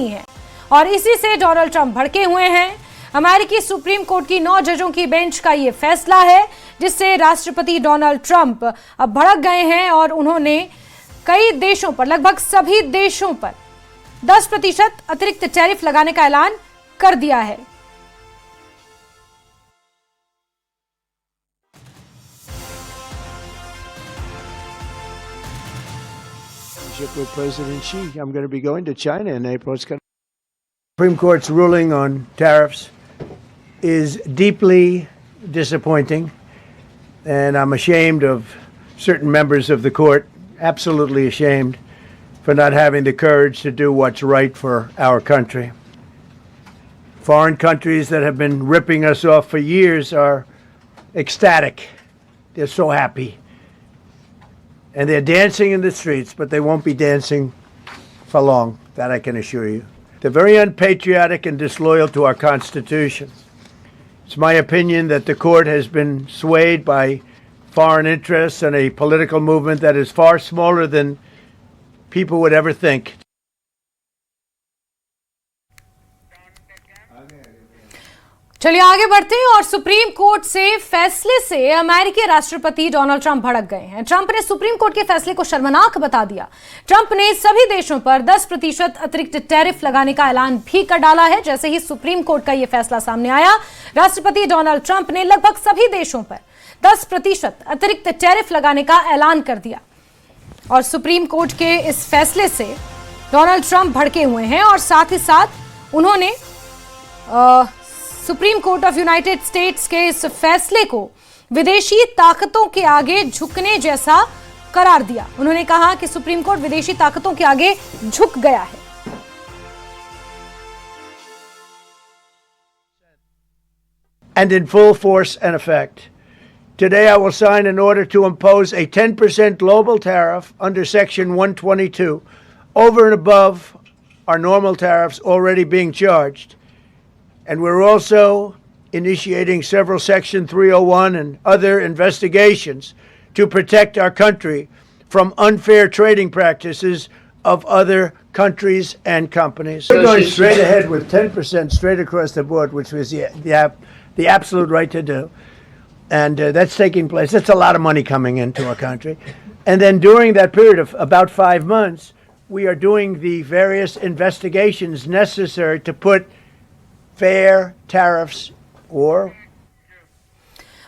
है और इसी से डोनाल्ड ट्रंप भड़के हुए हैं। अमेरिकी सुप्रीम कोर्ट की 9 जजों की बेंच का यह फैसला है जिससे राष्ट्रपति डोनाल्ड ट्रंप अब भड़क गए हैं और उन्होंने कई देशों पर, लगभग सभी देशों पर 10% अतिरिक्त टैरिफ लगाने का ऐलान कर दिया है। With President Xi, I'm going to be going to China in April. Supreme Court's ruling on tariffs is deeply disappointing, and I'm ashamed of certain members of the court, absolutely ashamed, for not having the courage to do what's right for our country. Foreign countries that have been ripping us off for years are ecstatic. They're so happy. And they're dancing in the streets, but they won't be dancing for long, that I can assure you. They're very unpatriotic and disloyal to our Constitution. It's my opinion that the court has been swayed by foreign interests and a political movement that is far smaller than people would ever think. चलिए आगे बढ़ते हैं और supreme court से फैसले से अमेरिकी राष्ट्रपति डोनाल्ड ट्रंप भड़क गए हैं। ट्रंप ने सुप्रीम कोर्ट के फैसले को शर्मनाक बता दिया। ट्रंप ने सभी देशों पर 10% अतिरिक्त टैरिफ लगाने का ऐलान भी कर डाला है। जैसे ही सुप्रीम कोर्ट का यह फैसला सामने आया, राष्ट्रपति डोनाल्ड ट्रंप ने लगभग सभी देशों पर 10% अतिरिक्त टैरिफ लगाने का ऐलान कर दिया और सुप्रीम कोर्ट के इस फैसले से डोनाल्ड ट्रंप भड़के हुए हैं और साथ ही साथ उन्होंने supreme court of United states के इस फैसले को विदेशी ताकतों के आगे झुकने जैसा करार दिया। उन्होंने कहा कि सुप्रीम कोर्ट विदेशी ताकतों के आगे झुक गया है। And in full force and effect. Today I will sign an order to impose a 10% global tariff under Section 122 over and above our normal tariffs already being charged. And we're also initiating several Section 301 and other investigations to protect our country from unfair trading practices of other countries and companies. We're going straight ahead with 10% straight across the board, which was the absolute right to do. And that's taking place. That's a lot of money coming into our country. And then during that period of about 5 months, we are doing the various investigations necessary to put fair tariffs or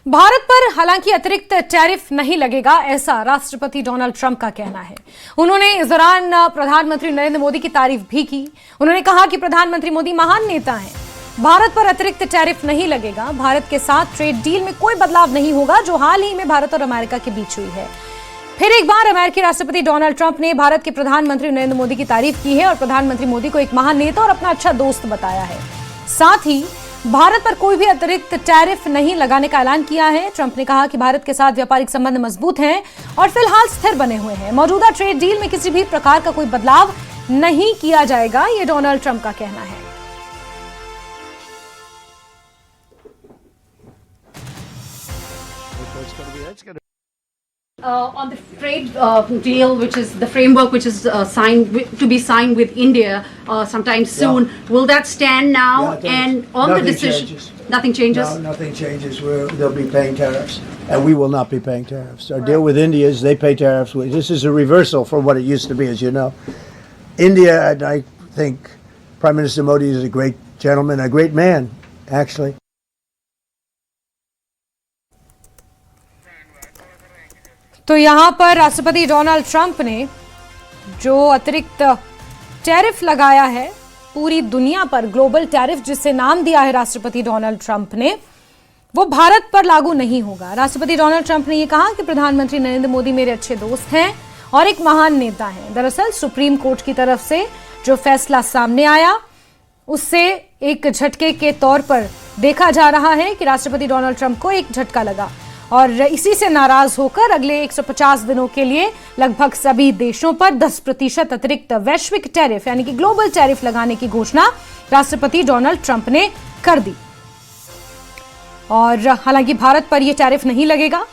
Bharat पर हालांकि अतिरिक्त tariff नहीं लगेगा, ऐसा राष्ट्रपति Donald Trump का कहना है। उन्होंने इस दौरान प्रधानमंत्री नरेंद्र मोदी की तारीफ भी की। उन्होंने कहा कि प्रधानमंत्री मोदी महान नेता हैं। भारत पर अतिरिक्त टैरिफ नहीं लगेगा। भारत के साथ ट्रेड डील में कोई बदलाव नहीं होगा जो हाल ही में भारत और अमेरिका के बीच हुई है। फिर एक बार अमेरिकी राष्ट्रपति डोनाल्ड ट्रंप ने भारत के प्रधानमंत्री नरेंद्र मोदी की तारीफ की है और प्रधानमंत्री मोदी को एक महान नेता और अपना अच्छा दोस्त बताया है। साथ ही भारत पर कोई भी अतिरिक्त टैरिफ नहीं लगाने का ऐलान किया है। ट्रंप ने कहा कि भारत के साथ व्यापारिक संबंध मजबूत हैं और फिलहाल स्थिर बने हुए हैं। मौजूदा ट्रेड डील में किसी भी प्रकार का कोई बदलाव नहीं किया जाएगा, यह डोनाल्ड ट्रंप का कहना है। On the trade deal, which is the framework which is to be signed with India sometime soon, will that stand now? And on the decision, nothing changes? No, nothing changes. They'll be paying tariffs, and we will not be paying tariffs. Our deal with India is they pay tariffs. This is a reversal from what it used to be, as you know. India, and I think Prime Minister Modi is a great gentleman, a great man, actually. तो यहां पर राष्ट्रपति Donald Trump ने जो अतिरिक्त tariff लगाया है पूरी दुनिया पर, ग्लोबल टैरिफ जिसे नाम दिया है राष्ट्रपति डोनाल्ड ट्रंप ने, वो भारत पर लागू नहीं होगा। राष्ट्रपति डोनाल्ड ट्रंप ने यह कहा कि प्रधानमंत्री नरेंद्र मोदी मेरे अच्छे दोस्त हैं और एक महान नेता हैं। दरअसल सुप्रीम कोर्ट की तरफ से जो फैसला सामने आया उससे एक झटके के तौर पर देखा जा रहा है कि राष्ट्रपति डोनाल्ड ट्रंप को एक झटका लगा और इसी से नाराज होकर अगले 150 दिनों के लिए लगभग सभी देशों पर 10% अतिरिक्त वैश्विक टैरिफ यानी कि ग्लोबल टैरिफ लगाने की घोषणा राष्ट्रपति डोनाल्ड ट्रंप ने कर दी। और हालांकि भारत पर यह टैरिफ नहीं लगेगा।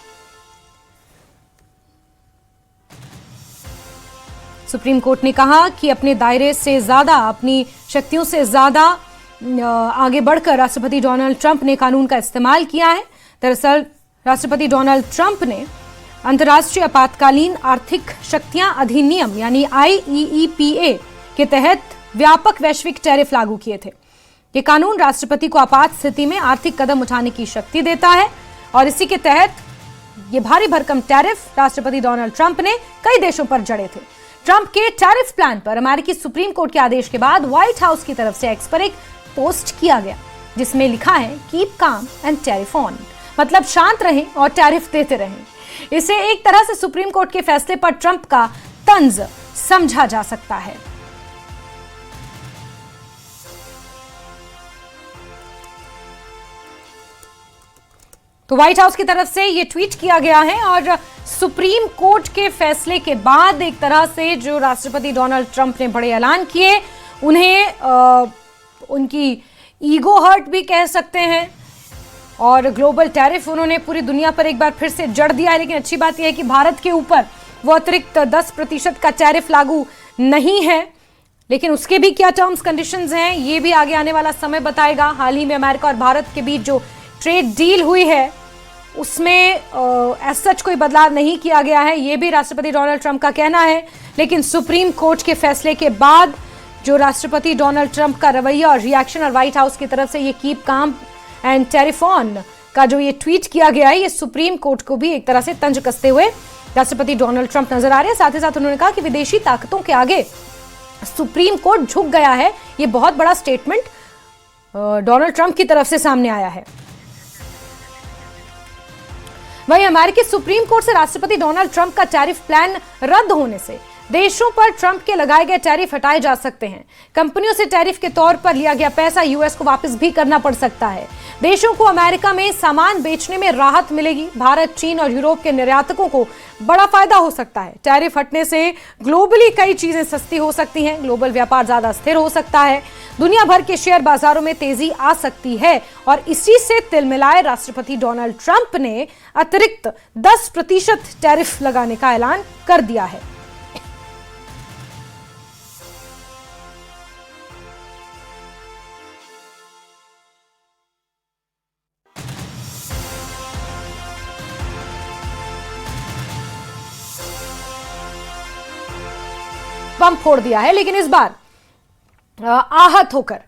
सुप्रीम कोर्ट ने कहा कि अपने दायरे से ज्यादा अपनी शक्तियों से ज्यादा आगे बढ़कर राष्ट्रपति डोनाल्ड ट्रंप ने कानून का इस्तेमाल किया है। दरअसल राष्ट्रपति डोनाल्ड ट्रंप ने अंतर्राष्ट्रीय आपातकालीन आर्थिक शक्तियां अधिनियम यानी IEEPA के तहत व्यापक वैश्विक टैरिफ लागू किए थे। ये कानून राष्ट्रपति को आपात स्थिति में आर्थिक कदम उठाने की शक्ति देता है और इसी के तहत ये भारी भरकम टैरिफ राष्ट्रपति डोनाल्ड ट्रंप ने कई देशों पर जड़े थे। ट्रंप के टैरिफ प्लान पर अमेरिकी सुप्रीम कोर्ट के आदेश के बाद व्हाइट हाउस की तरफ से एक्स पर एक पोस्ट किया गया जिसमें लिखा है keep calm and tariff on, मतलब शांत रहें और टैरिफ देते रहें। इसे एक तरह से सुप्रीम कोर्ट के फैसले पर ट्रंप का तंज समझा जा सकता है। तो व्हाइट हाउस की तरफ से ये ट्वीट किया गया है और सुप्रीम कोर्ट के फैसले के बाद एक तरह से जो राष्ट्रपति डोनाल्ड ट्रंप ने बड़े ऐलान किए, उन्हें उनकी ईगो हर्ट भी कह सकते हैं और ग्लोबल टैरिफ उन्होंने पूरी दुनिया पर एक बार फिर से जड़ दिया है। लेकिन अच्छी बात यह है कि भारत के ऊपर वो अतिरिक्त 10% का टैरिफ लागू नहीं है, लेकिन उसके भी क्या टर्म्स कंडीशंस हैं ये भी आगे आने वाला समय बताएगा। हाल ही में अमेरिका और भारत के बीच जो ट्रेड डील हुई है उसमें एज सच कोई बदलाव नहीं किया गया है, ये भी राष्ट्रपति डोनाल्ड ट्रंप का कहना है। लेकिन सुप्रीम कोर्ट के फैसले के बाद जो राष्ट्रपति डोनाल्ड ट्रंप का रवैया और रिएक्शन और व्हाइट हाउस की तरफ से ये keep calm and tariff on का जो ये ट्वीट किया गया है, ये सुप्रीम कोर्ट को भी एक तरह से तंज कसते हुए राष्ट्रपति डोनाल्ड ट्रंप नजर आ रहे हैं। साथ ही साथ उन्होंने कहा कि विदेशी ताकतों के आगे सुप्रीम कोर्ट झुक गया है। ये बहुत बड़ा स्टेटमेंट डोनाल्ड ट्रंप की तरफ से सामने आया है। वहीं अमेरिकी सुप्रीम कोर्ट से राष्ट्रपति डोनाल्ड ट्रंप का टैरिफ प्लान रद्द होने से देशों पर ट्रंप के लगाए गए टैरिफ हटाए जा सकते हैं। कंपनियों से टैरिफ के तौर पर लिया गया पैसा यूएस को वापस भी करना पड़ सकता है। देशों को अमेरिका में सामान बेचने में राहत मिलेगी। भारत, चीन और यूरोप के निर्यातकों को बड़ा फायदा हो सकता है। टैरिफ हटने से ग्लोबली कई चीजें सस्ती हो सकती हैं, ग्लोबल व्यापार ज्यादा स्थिर हो सकता है, दुनिया भर के शेयर बाजारों में तेजी आ सकती है और इसी से तिलमिलाए राष्ट्रपति डोनाल्ड ट्रंप ने अतिरिक्त 10% टैरिफ लगाने का ऐलान कर दिया है। बम फोड़ दिया है, लेकिन इस बार आहत होकर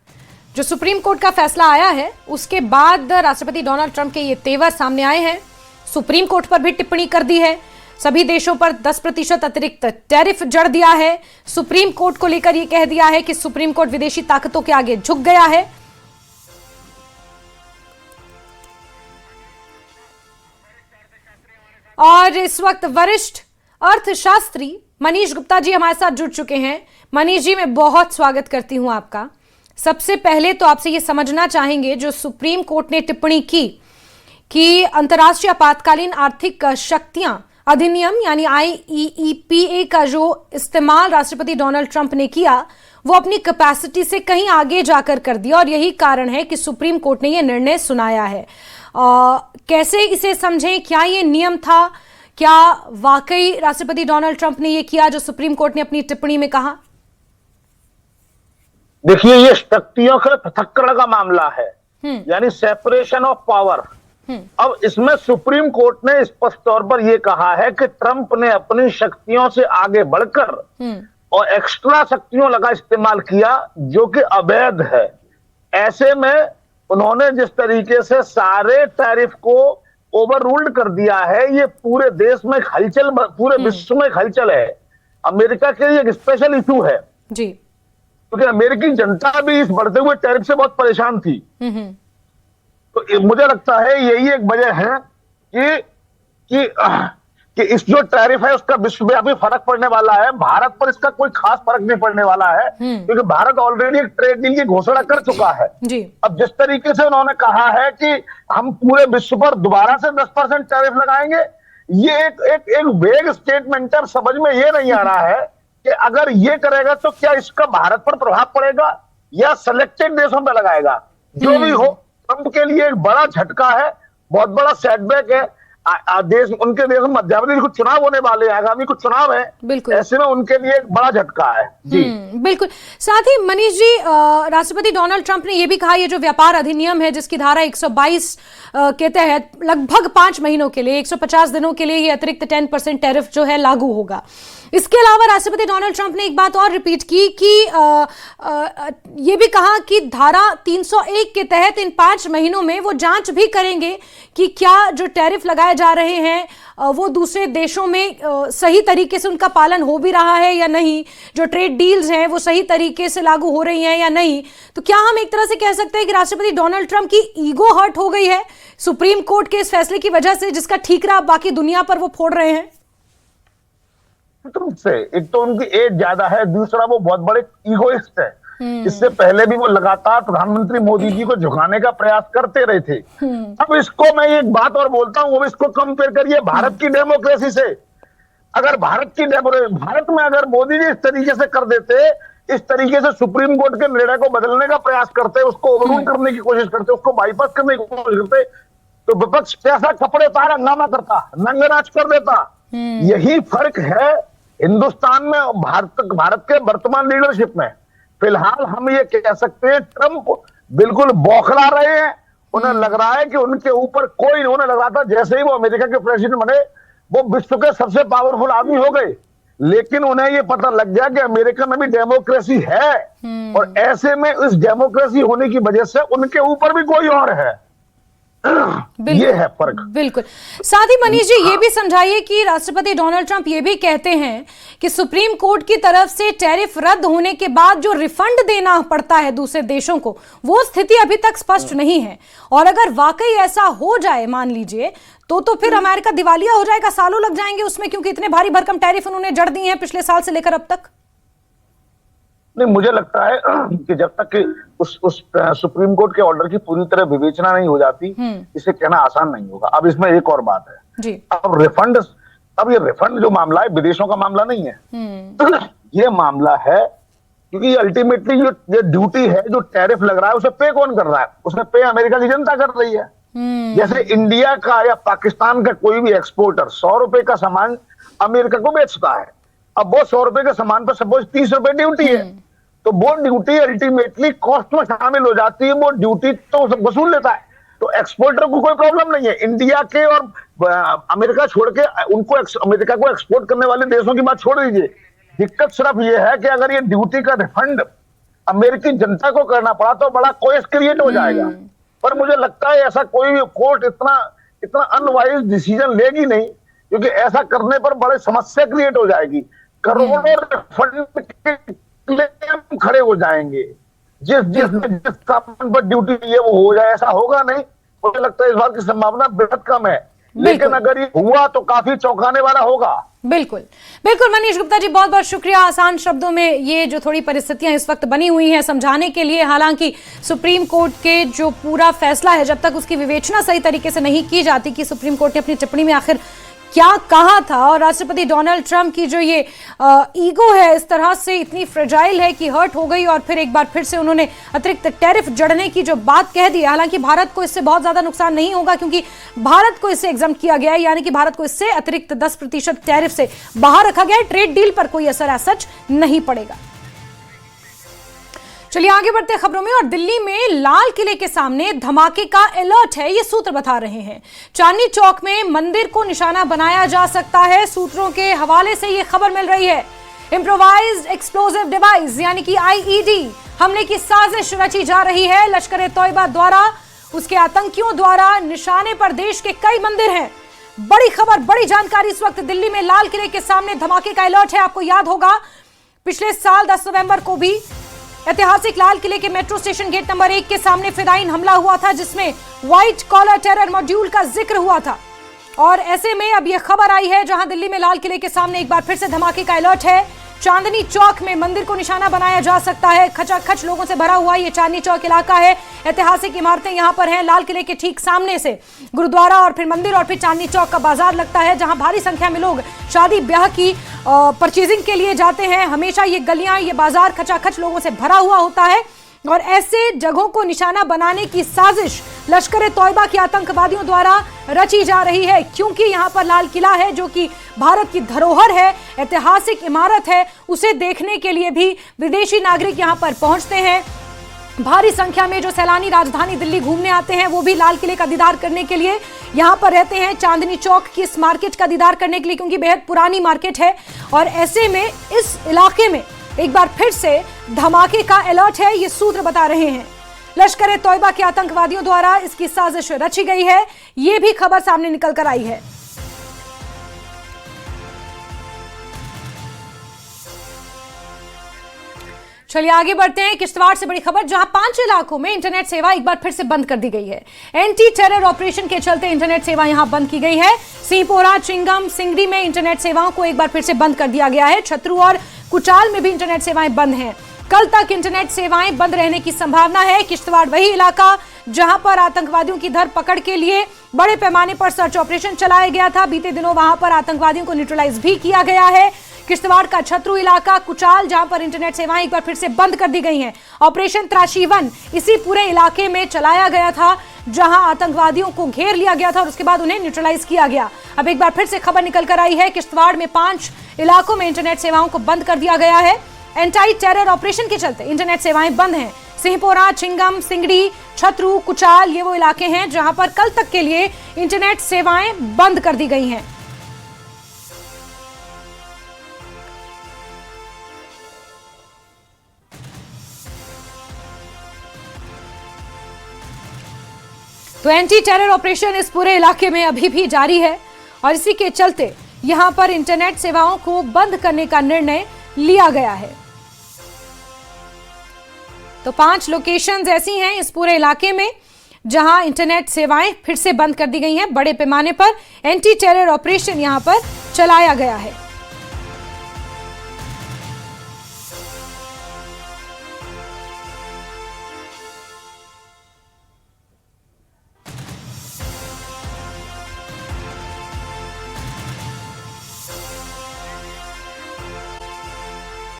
जो सुप्रीम कोर्ट का फैसला आया है उसके बाद राष्ट्रपति डोनाल्ड ट्रंप के ये तेवर सामने आए हैं। सुप्रीम कोर्ट पर भी टिप्पणी कर दी है, सभी देशों पर 10% अतिरिक्त टैरिफ जड़ दिया है। सुप्रीम कोर्ट को लेकर यह कह दिया है कि सुप्रीम कोर्ट विदेशी ताकतों के आगे झुक गया है। और इस वक्त वरिष्ठ अर्थशास्त्री मनीष गुप्ता जी हमारे साथ जुड़ चुके हैं। मनीष जी, मैं बहुत स्वागत करती हूं आपका। सबसे पहले तो आपसे ये समझना चाहेंगे, जो सुप्रीम कोर्ट ने टिप्पणी की कि अंतर्राष्ट्रीय आपातकालीन आर्थिक शक्तियां अधिनियम यानी IEEPA का जो इस्तेमाल राष्ट्रपति डोनाल्ड ट्रंप ने किया वो अपनी कैपेसिटी से कहीं आगे जाकर कर दिया और यही कारण है कि सुप्रीम कोर्ट ने यह निर्णय सुनाया है। कैसे इसे समझें? क्या ये नियम था? क्या वाकई राष्ट्रपति डोनाल्ड ट्रंप ने ये किया जो सुप्रीम कोर्ट ने अपनी टिप्पणी में कहा? देखिए, ये शक्तियों के पृथक्करण का मामला है, यानी सेपरेशन ऑफ पावर। अब इसमें सुप्रीम कोर्ट ने स्पष्ट तौर पर यह कहा है कि ट्रंप ने अपनी शक्तियों से आगे बढ़कर और एक्स्ट्रा शक्तियों लगा इस्तेमाल किया जो कि अवैध है। ऐसे में उन्होंने जिस तरीके से सारे टैरिफ को ओवर रूल्ड कर दिया है, ये पूरे देश में हलचल, पूरे विश्व में हलचल है। अमेरिका के लिए एक स्पेशल इशू है जी, क्योंकि अमेरिकी जनता भी इस बढ़ते हुए टैरिफ से बहुत परेशान थी। तो मुझे लगता है यही एक वजह है कि इस जो टैरिफ है उसका विश्वव्यापी फर्क पड़ने वाला है। भारत पर इसका कोई खास फर्क नहीं पड़ने वाला है क्योंकि भारत ऑलरेडी एक ट्रेड डील की घोषणा कर चुका है जी। अब जिस तरीके से उन्होंने कहा है कि हम पूरे विश्व पर दोबारा से 10% टैरिफ लगाएंगे, ये एक वेग स्टेटमेंट है। समझ में ये नहीं आ रहा है कि अगर ये करेगा तो क्या इसका भारत पर प्रभाव पड़ेगा या सिलेक्टेड देशों पर लगाएगा। जो भी हो, ट्रंप के लिए एक बड़ा झटका है, बहुत बड़ा सेटबैक है। देश, उनके देश में मध्यावधि कुछ चुनाव होने वाले हैं, आगामी कुछ चुनाव है, बिल्कुल। ऐसे में उनके लिए एक बड़ा झटका है जी। बिल्कुल। साथ ही मनीष जी, राष्ट्रपति डोनाल्ड ट्रंप ने यह भी कहा, ये जो व्यापार अधिनियम है जिसकी धारा 122 के तहत लगभग 5 महीनों के लिए 150 दिनों के लिए ये अतिरिक्त 10% टैरिफ जो है लागू होगा। इसके अलावा राष्ट्रपति डोनाल्ड ट्रंप ने एक बात और रिपीट की कि ये भी कहा कि धारा 301 के तहत इन 5 महीनों में वो जांच भी करेंगे कि क्या जो टैरिफ लगाए जा रहे हैं वो दूसरे देशों में सही तरीके से उनका पालन हो भी रहा है या नहीं, जो ट्रेड डील्स हैं वो सही तरीके से लागू हो रही हैं या नहीं। तो क्या हम एक तरह से कह सकते हैं कि राष्ट्रपति डोनाल्ड ट्रंप की ईगो हर्ट हो गई है सुप्रीम कोर्ट के इस फैसले की वजह से, जिसका ठीकरा बाकी दुनिया पर वो फोड़ रहे हैं? से एक तो उनकी एज ज्यादा है, दूसरा वो बहुत बड़े ईगोइस्ट है। इससे पहले भी वो लगातार प्रधानमंत्री मोदी जी को झुकाने का प्रयास करते रहे थे। अब इसको मैं एक बात और बोलता हूँ, इसको कंपेयर करिए भारत की डेमोक्रेसी से। अगर भारत में अगर मोदी जी इस तरीके से कर देते, इस तरीके से सुप्रीम कोर्ट के निर्णय को बदलने का प्रयास करते, उसको ओवररूल करने की कोशिश करते, उसको बाईपास करने की कोशिश करते, तो विपक्ष कैसा कपड़े उतार हंगामा करता, नंगनाच कर देता। यही फर्क है हिंदुस्तान में भारत के वर्तमान लीडरशिप में। फिलहाल हम ये कह सकते हैं ट्रंप बिल्कुल बौखला रहे हैं। उन्हें लग रहा है कि उनके ऊपर कोई, उन्हें लग रहा था जैसे ही वो अमेरिका के प्रेसिडेंट बने वो विश्व के सबसे पावरफुल आदमी हो गए, लेकिन उन्हें ये पता लग गया कि अमेरिका में भी डेमोक्रेसी है और ऐसे में इस डेमोक्रेसी होने की वजह से उनके ऊपर भी कोई और है। ये है फर्क। बिल्कुल। साथ ही मनीष जी ये भी समझाइए कि राष्ट्रपति डोनाल्ड ट्रंप ये भी कहते हैं कि सुप्रीम कोर्ट की तरफ से टैरिफ रद्द होने के बाद जो रिफंड देना पड़ता है दूसरे देशों को, वो स्थिति अभी तक स्पष्ट नहीं है, और अगर वाकई ऐसा हो जाए मान लीजिए तो फिर अमेरिका दिवालिया हो जाएगा, सालों लग जाएंगे उसमें, क्योंकि इतने भारी भरकम टैरिफ उन्होंने जड़ दिए हैं पिछले साल से लेकर अब तक। नहीं, मुझे लगता है कि जब तक कि उस सुप्रीम कोर्ट के ऑर्डर की पूरी तरह विवेचना नहीं हो जाती, इसे कहना आसान नहीं होगा। अब इसमें एक और बात है जी। अब ये रिफंड जो मामला है विदेशों का मामला नहीं है, ये मामला है क्योंकि अल्टीमेटली जो ड्यूटी है, जो टैरिफ लग रहा है, उसे पे कौन कर रहा है? उसमें पे अमेरिका की जनता कर रही है। जैसे इंडिया का या पाकिस्तान का कोई भी एक्सपोर्टर 100 रुपए का सामान अमेरिका को बेचता है, अब वो 100 रुपए के सामान पर सपोज 30 रुपए ड्यूटी है, तो वो ड्यूटी अल्टीमेटली कॉस्ट में शामिल हो जाती है, वो ड्यूटी तो वसूल लेता है। तो एक्सपोर्टर को कोई प्रॉब्लम नहीं है। इंडिया के और अमेरिका छोड़ के उनको अमेरिका को एक्सपोर्ट करने वाले देशों की बात छोड़ दीजिए। दिक्कत सिर्फ ये है कि अगर ये ड्यूटी का रिफंड अमेरिकी जनता को करना पड़ा तो बड़ा कोयस क्रिएट हो जाएगा। पर मुझे लगता है ऐसा कोई भी कोर्ट इतना अनवाइज डिसीजन लेगी नहीं, क्योंकि ऐसा करने पर बड़े समस्या क्रिएट हो जाएगी। करोड़ों रिफंड के क्लेम खड़े हो जाएंगे। जिस सामान पर ड्यूटी है वो हो जाए, ऐसा होगा नहीं। मुझे लगता है इस बात की संभावना बेहद कम है, लेकिन अगर ये हुआ तो काफी चौंकाने वाला होगा। बिल्कुल बिल्कुल। मनीष गुप्ता जी बहुत बहुत शुक्रिया, आसान शब्दों में ये जो थोड़ी परिस्थितियां इस वक्त बनी हुई हैं समझाने के लिए। हालांकि सुप्रीम कोर्ट के जो पूरा फैसला है, जब तक उसकी विवेचना सही तरीके से नहीं की जाती कि सुप्रीम कोर्ट ने अपनी टिप्पणी में आखिर क्या कहा था, और राष्ट्रपति डोनाल्ड ट्रंप की जो ये ईगो है इस तरह से इतनी फ्रेजाइल है कि हर्ट हो गई, और फिर एक बार फिर से उन्होंने अतिरिक्त टैरिफ जड़ने की जो बात कह दी। हालांकि भारत को इससे बहुत ज्यादा नुकसान नहीं होगा, क्योंकि भारत को इससे एग्जम्प्ट किया गया है, यानी कि भारत को इससे अतिरिक्त 10% टैरिफ से बाहर रखा गया है। ट्रेड डील पर कोई असर एज सच नहीं पड़ेगा। चलिए आगे बढ़ते हैं खबरों में। और दिल्ली में लाल किले के सामने धमाके का अलर्ट है, ये सूत्र बता रहे हैं। चांदनी चौक में मंदिर को निशाना बनाया जा सकता है, सूत्रों के हवाले से ये खबर मिल रही है। इम्प्रोवाइज्ड एक्सप्लोजिव डिवाइस यानी कि आईईडी हमले की साजिश रची जा रही है। लश्कर ए तौयबा द्वारा, उसके आतंकियों द्वारा निशाने पर देश के कई मंदिर हैं। बड़ी खबर, बड़ी जानकारी इस वक्त दिल्ली में लाल किले के सामने धमाके का अलर्ट है। आपको याद होगा पिछले साल 10 नवंबर को भी ऐतिहासिक लाल किले के मेट्रो स्टेशन गेट नंबर 1 के सामने फिदायीन हमला हुआ था, जिसमें व्हाइट कॉलर टेरर मॉड्यूल का जिक्र हुआ था। और ऐसे में अब यह खबर आई है, जहां दिल्ली में लाल किले के सामने एक बार फिर से धमाके का अलर्ट है। चांदनी चौक में मंदिर को निशाना बनाया जा सकता है। खचाखच लोगों से भरा हुआ ये चांदनी चौक इलाका है। ऐतिहासिक इमारतें यहां पर हैं। लाल किले के ठीक सामने से गुरुद्वारा और फिर मंदिर और फिर चांदनी चौक का बाजार लगता है, जहां भारी संख्या में लोग शादी ब्याह की परचेजिंग के लिए जाते हैं। हमेशा ये गलियां, ये बाजार खचाखच लोगों से भरा हुआ होता है। और ऐसे जगहों को निशाना बनाने की साजिश लश्कर ए तौयबा के आतंकवादियों द्वारा रची जा रही है, क्योंकि यहां पर लाल किला है जो कि भारत की धरोहर है, ऐतिहासिक इमारत है। उसे देखने के लिए भी विदेशी नागरिक यहां पर पहुंचते हैं। भारी संख्या में जो सैलानी राजधानी दिल्ली घूमने आते हैं वो भी लाल किले का दीदार करने के लिए यहां पर रहते हैं, चांदनी चौक की इस मार्केट का दीदार करने के लिए, क्योंकि बेहद पुरानी मार्केट है। और ऐसे में इस इलाके में एक बार फिर से धमाके का अलर्ट है, ये सूत्र बता रहे हैं। लश्कर ए तौयबा के आतंकवादियों द्वारा इसकी साजिश रची गई है, ये भी खबर सामने निकल कर आई है। चलिए आगे बढ़ते हैं। किश्तवाड़ से बड़ी खबर, जहां 5 इलाकों में इंटरनेट सेवा एक बार फिर से बंद कर दी गई है। एंटी टेरर ऑपरेशन के चलते इंटरनेट सेवा यहां बंद की गई है। सिंहपोरा, चिंगम, सिंगड़ी में इंटरनेट सेवाओं को एक बार फिर से बंद कर दिया गया है। छतरू और कुचाल में भी इंटरनेट सेवाएं बंद हैं। कल तक इंटरनेट सेवाएं बंद रहने की संभावना है। किश्तवाड़ वही इलाका जहां पर आतंकवादियों की धरपकड़ के लिए बड़े पैमाने पर सर्च ऑपरेशन चलाया गया था। बीते दिनों वहां पर आतंकवादियों को न्यूट्रलाइज भी किया गया है। किश्तवाड़ का छतरू इलाका, कुचाल, जहां पर इंटरनेट सेवाएं एक बार फिर से बंद कर दी गई हैं। ऑपरेशन त्राशीवन इसी पूरे इलाके में चलाया गया था, जहां आतंकवादियों को घेर लिया गया था और उसके बाद उन्हें न्यूट्रलाइज किया गया। अब एक बार फिर से खबर निकल कर आई है, किश्तवाड़ में 5 इलाकों में इंटरनेट सेवाओं को बंद कर दिया गया है। एंटी टेरर ऑपरेशन के चलते इंटरनेट सेवाएं बंद हैं। सिंहपोरा, चिंगम, सिंगड़ी, छतरू, कुचाल ये वो इलाके हैं जहां पर कल तक के लिए इंटरनेट सेवाएं बंद कर दी गई हैं। तो एंटी टेरर ऑपरेशन इस पूरे इलाके में अभी भी जारी है और इसी के चलते यहां पर इंटरनेट सेवाओं को बंद करने का निर्णय लिया गया है। तो 5 लोकेशंस ऐसी हैं इस पूरे इलाके में जहां इंटरनेट सेवाएं फिर से बंद कर दी गई हैं। बड़े पैमाने पर एंटी टेरर ऑपरेशन यहां पर चलाया गया है।